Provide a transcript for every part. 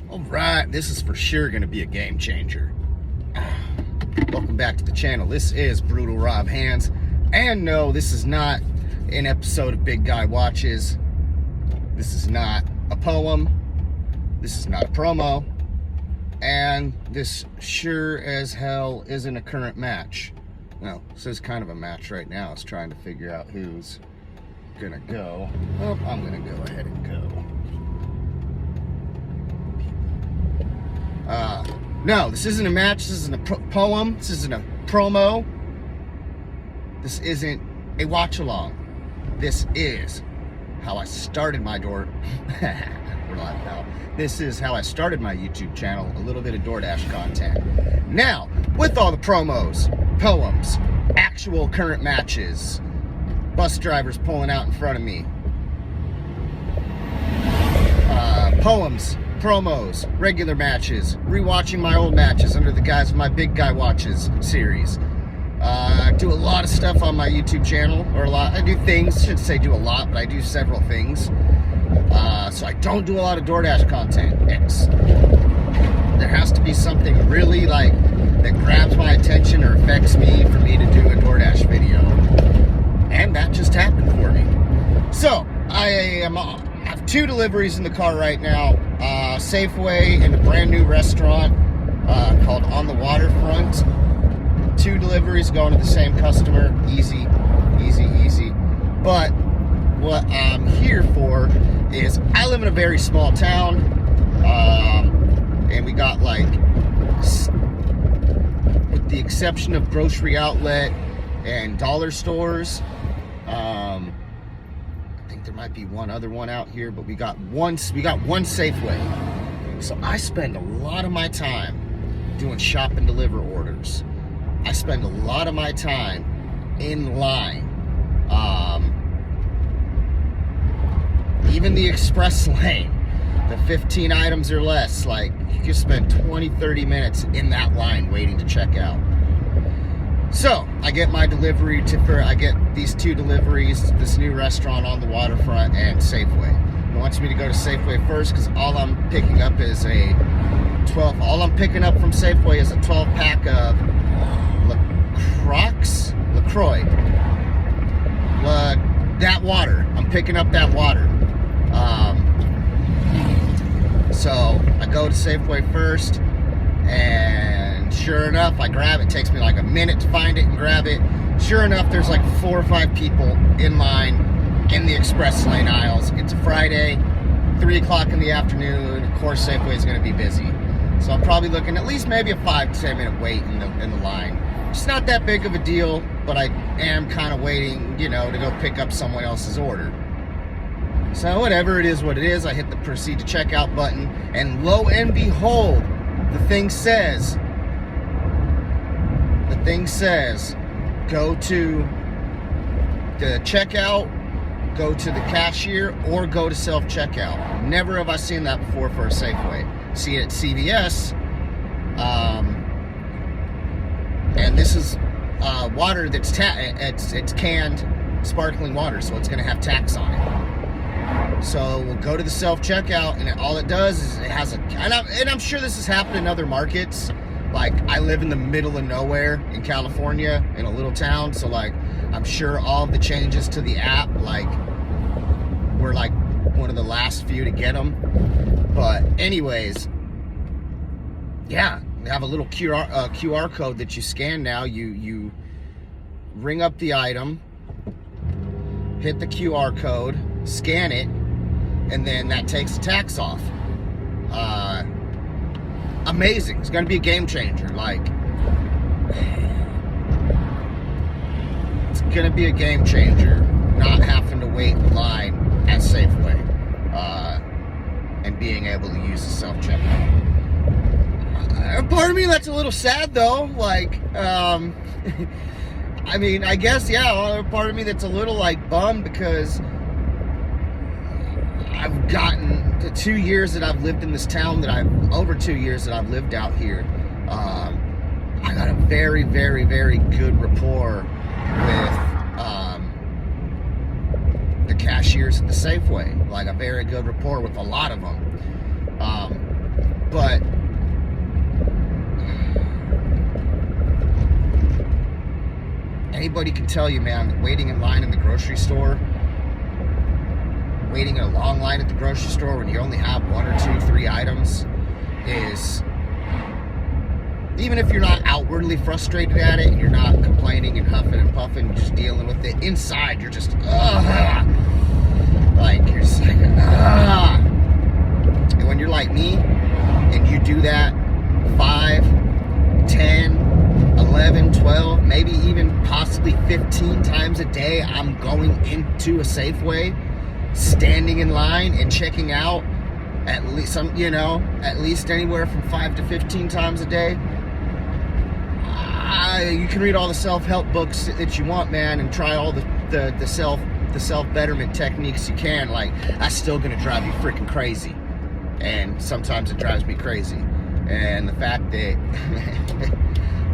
All right, this is for sure going to be a game changer. Welcome back to the channel. This is Brutal Rob Hands. And no, this is not an episode of Big Guy Watches. This is not a poem. This is not a promo. And this sure as hell isn't a current match. Well, this is kind of a match right now. It's trying to figure out who's going to go. Well, I'm going to go ahead and go. No, this isn't a match. This isn't a poem. This isn't a promo. This isn't a watch along. This is how I started my We're live now. This is how I started my YouTube channel. A little bit of DoorDash content. Now, with all the promos, poems, actual current matches, bus drivers pulling out in front of me, poems, promos, regular matches, rewatching my old matches under the guise of my Big Guy Watches series. I do a lot of stuff on my YouTube channel, I do things, shouldn't say do a lot, but I do several things. So I don't do a lot of DoorDash content. There has to be something really that grabs my attention or affects me for me to do a DoorDash video. And that just happened for me. So I have two deliveries in the car right now. Safeway and a brand new restaurant called On the Waterfront. Two deliveries going to the same customer. Easy. But what I'm here for is I live in a very small town, and we got with the exception of grocery outlet and dollar stores, I think there might be one other one out here, but we got one Safeway. So I spend a lot of my time doing shop and deliver orders. I spend a lot of my time in line. Even the express lane, the 15 items or less, you can spend 20-30 minutes in that line waiting to check out. So I get my delivery I get these two deliveries, this new restaurant On the Waterfront and Safeway. He wants me to go to Safeway first because all I'm picking up from Safeway is a 12-pack of LaCroix. That water. I'm picking up that water. So I go to Safeway first, and sure enough, I grab it. It takes me a minute to find it and grab it. Sure enough, there's 4 or 5 people in line in the express lane aisles. It's a Friday, 3 o'clock in the afternoon. Of course, Safeway is going to be busy. So I'm probably looking at least maybe a 5 to 10 minute wait in the line. It's not that big of a deal, but I am kind of waiting, to go pick up someone else's order. So whatever it is, what it is, I hit the proceed to checkout button, and lo and behold, the thing says, go to the checkout, go to the cashier, or go to self-checkout. Never have I seen that before for a Safeway. See it at CVS, and this is water that's it's canned sparkling water, so it's going to have tax on it. So we'll go to the self-checkout, and all it does is it has and I'm sure this has happened in other markets. I live in the middle of nowhere in California, in a little town, so I'm sure all of the changes to the app, we're one of the last few to get them. But anyways, yeah, they have a little QR code that you scan now. You ring up the item, hit the QR code, scan it, and then that takes the tax off. Amazing. It's going to be a game changer. It's going to be a game changer not having to wait in line at Safeway, and being able to use the self-checkout. Part of me that's a little sad though. I guess, yeah, part of me that's a little bummed because I've gotten the 2 years that I've lived in this town, over 2 years that I've lived out here. I got a very, very, very good rapport with the cashiers at the Safeway. A very good rapport with a lot of them. But anybody can tell you, man, that waiting in line in the grocery store, waiting in a long line at the grocery store when you only have 1 or 2, 3 items is, even if you're not outwardly frustrated at it and you're not complaining and huffing and puffing, just dealing with it, inside you're just, like, you're just like, And when you're like me and you do that 5, 10, 11, 12, maybe even possibly 15 times a day, I'm going into a Safeway, standing in line and checking out at least at least anywhere from 5 to 15 times a day. You can read all the self-help books that you want, man, and try all the self-betterment techniques you can. Like, that's still gonna drive you freaking crazy, and sometimes it drives me crazy. And the fact that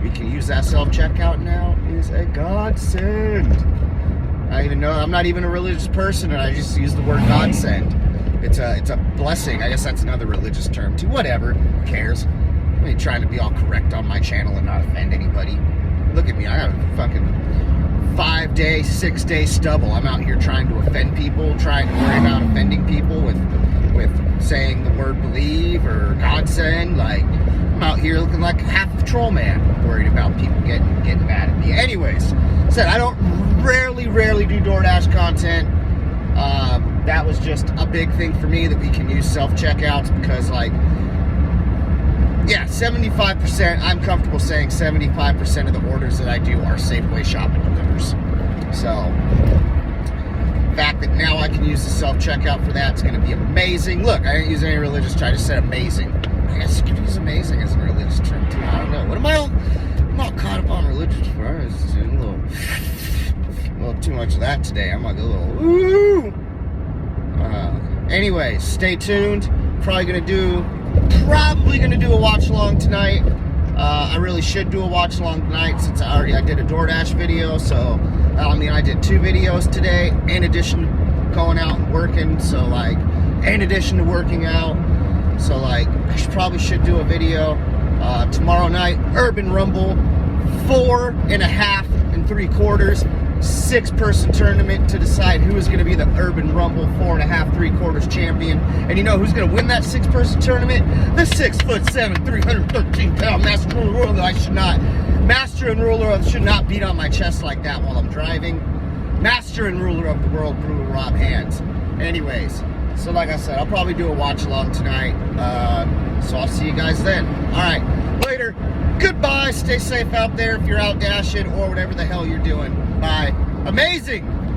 we can use that self-checkout now is a godsend. I'm not even a religious person, and I just use the word godsend. It's a blessing. I guess that's another religious term too. Whatever, who cares? I ain't trying to be all correct on my channel and not offend anybody. Look at me, I have a fucking 5-day, 6-day stubble. I'm out here trying to offend people, trying to worry about offending people with saying the word believe or godsend. Like, I'm out here looking like half a troll man, worried about people getting mad at me. Anyways, I don't rarely do DoorDash content. That was just a big thing for me, that we can use self-checkouts, because, like, yeah, 75%, I'm comfortable saying 75% of the orders that I do are Safeway Shop and Delivers. So, the fact that now I can use the self-checkout for that is going to be amazing. Look, I didn't use any religious term, I just said amazing. I guess you could use amazing as a religious term too. I don't know. What am I all caught up on religious for? I was doing a little too much of that today. I'm like a little, ooh. Anyways, stay tuned. Probably gonna do a watch along tonight. I really should do a watch along tonight, since I did a DoorDash video. So I did 2 videos today in addition to going out and working. So, like, in addition to working out, so, like, I probably should do a video tomorrow night. Urban Rumble, 4.5 3/4, 6-person tournament to decide who is going to be the Urban Rumble 4.5 3/4 champion. And you know who's going to win that 6-person tournament? The 6'7", 313-pound master and ruler that should not beat on my chest like that while I'm driving. Master and ruler of the world, Brutal Rob Hands. Anyways, so like I said, I'll probably do a watch along tonight. So I'll see you guys then. All right, later. Goodbye. Stay safe out there if you're out dashing or whatever the hell you're doing. Bye. Amazing.